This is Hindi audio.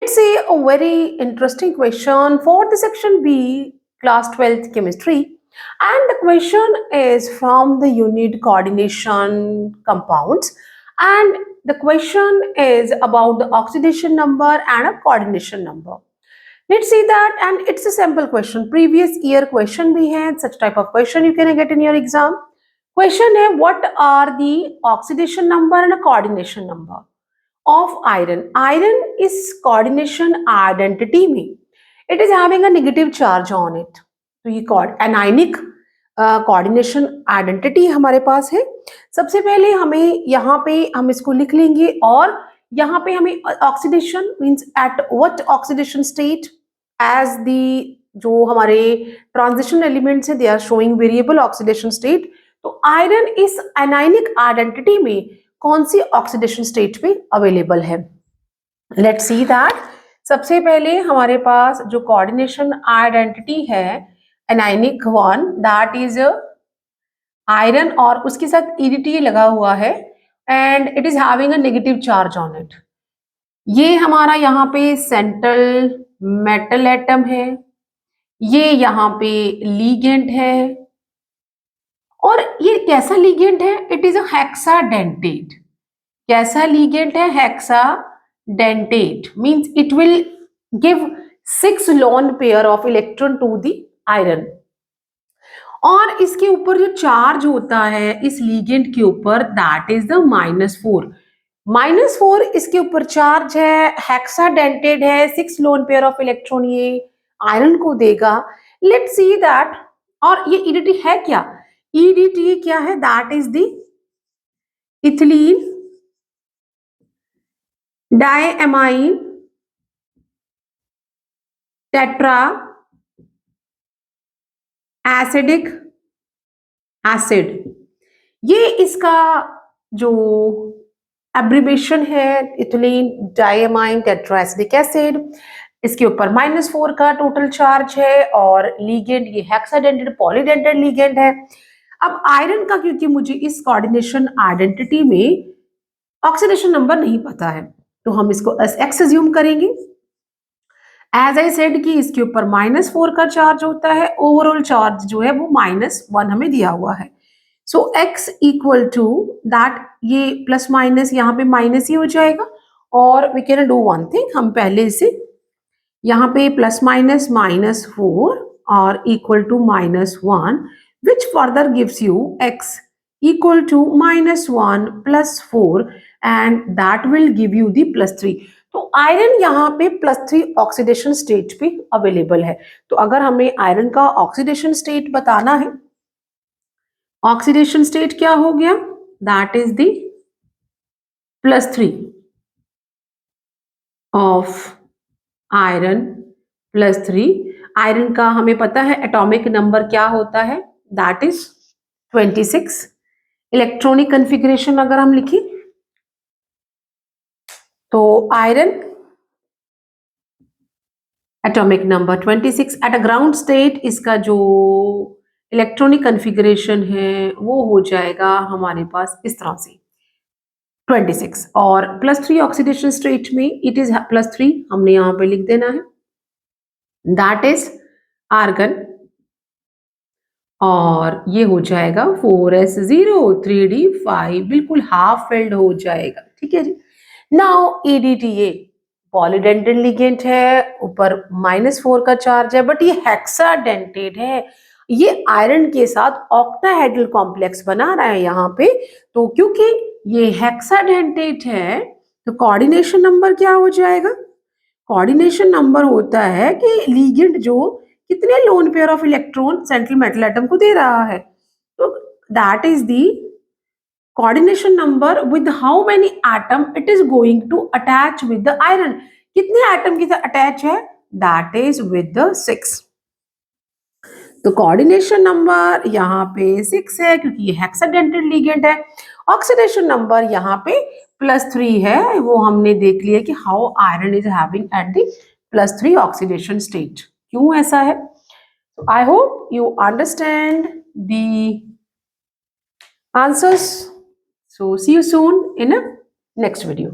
Let's see a very interesting question for the section B, class 12th chemistry. And the question is from the unit coordination compounds. And the question is about the oxidation number and a coordination number. Let's see that, and it's a simple question. Previous year question we had such type of question you can get in your exam. Question है, what are the oxidation number and a coordination number of iron? Iron is coordination identity में. It is having a negative charge on it. तो ये anionic coordination identity हमारे पास है. सबसे पहले हमें यहाँ पे हम इसको लिख लेंगे और यहाँ पे हमें oxidation means at what oxidation state as the जो हमारे ट्रांजिशन एलिमेंट्स है they are showing variable oxidation state. तो आयरन इस एनाइनिक आइडेंटिटी में कौन सी ऑक्सीडेशन स्टेट पे अवेलेबल है? Let's see that. सबसे पहले हमारे पास जो कोऑर्डिनेशन आइडेंटिटी है anionic one, that is iron और उसके साथ ईडीटी लगा हुआ है and it is having a negative charge on it. ये हमारा यहाँ पे सेंट्रल मेटल एटम है, ये यहाँ पे लीगेंड है और ये कैसा लीगेंड है? It is a hexadentate. कैसा लीगेंड है? Hexadentate means it will give 6 lone pair of electron to the iron. और इसके ऊपर जो चार्ज होता है इस लीगेंड के ऊपर दैट इज द -4. -4 इसके ऊपर चार्ज है, हेक्साडेंटेड है, 6 लोन पेयर ऑफ इलेक्ट्रॉन ये आयरन को देगा. Let's see that. और ये ईडीटी है क्या? ईडीटी क्या है? That is the ethylene diamine tetra acidic acid. ये इसका जो एब्रिवेशन है ethylene diamine tetra acidic acid. इसके ऊपर -4 का टोटल चार्ज है और लीगेंड ये हेक्साडेंटेड पॉलीडेंटेड लीगेंड है. अब आयरन का क्योंकि मुझे इस कोऑर्डिनेशन आइडेंटिटी में ऑक्सीडेशन नंबर नहीं पता है तो हम इसको एक्स अज्यूम करेंगे. एज आई सेड कि इसके ऊपर -4 का चार्ज होता है, ओवरऑल चार्ज जो है वो -1 हमें दिया हुआ है. So x equal to that, ये प्लस माइनस यहाँ पे माइनस ही हो जाएगा और we can do one thing. हम पहले इसे यहाँ पे प्लस माइनस -4 और equal to -1 which further gives you x equal to -1 plus 4 and that will give you the +3. तो आयरन यहाँ पे +3 ऑक्सीडेशन स्टेट पे अवेलेबल है. तो अगर हमें आयरन का ऑक्सीडेशन स्टेट बताना है, ऑक्सीडेशन स्टेट क्या हो गया? That is the +3 of iron. +3 iron का हमें पता है एटॉमिक नंबर क्या होता है? That is 26. इलेक्ट्रॉनिक कन्फिग्रेशन अगर हम लिखें तो iron atomic number 26 at a ground state. इसका जो इलेक्ट्रॉनिक कन्फिग्रेशन है वो हो जाएगा हमारे पास इस तरह से 26 और +3 ऑक्सीडेशन स्टेट में इट इज +3 हमने यहाँ पे लिख देना है. दैट इज आर्गन और ये हो जाएगा 4s0 3d5 बिल्कुल हाफ फिल्ड हो जाएगा. ठीक है जी. नाउ EDTA पॉलीडेंटेड लिगेंड है, ऊपर -4 का चार्ज है बट ये हेक्साडेंटेड है. ये आयरन के साथ ऑक्टाहेड्रल कॉम्प्लेक्स बना रहा है यहाँ पे. तो क्योंकि ये हेक्साडेंटेड है तो कोऑर्डिनेशन नंबर क्या हो जाएगा? कोऑर्डिनेशन नंबर होता है कि लिगेंड जो कितने lone pair of electron central metal atom को दे रहा है. तो that is the coordination number with how many atom it is going to attach with the iron. कितने एटम के साथ अटैच है? That is with the 6. तो कोऑर्डिनेशन नंबर यहाँ पे 6 है क्योंकि ये हेक्साडेंटेड लिगेंड है. ऑक्सीडेशन नंबर यहाँ पे +3 है, वो हमने देख लिया कि how iron is having at the +3 oxidation state. क्यों ऐसा है? I hope you understand the answers. So see you soon in a next video.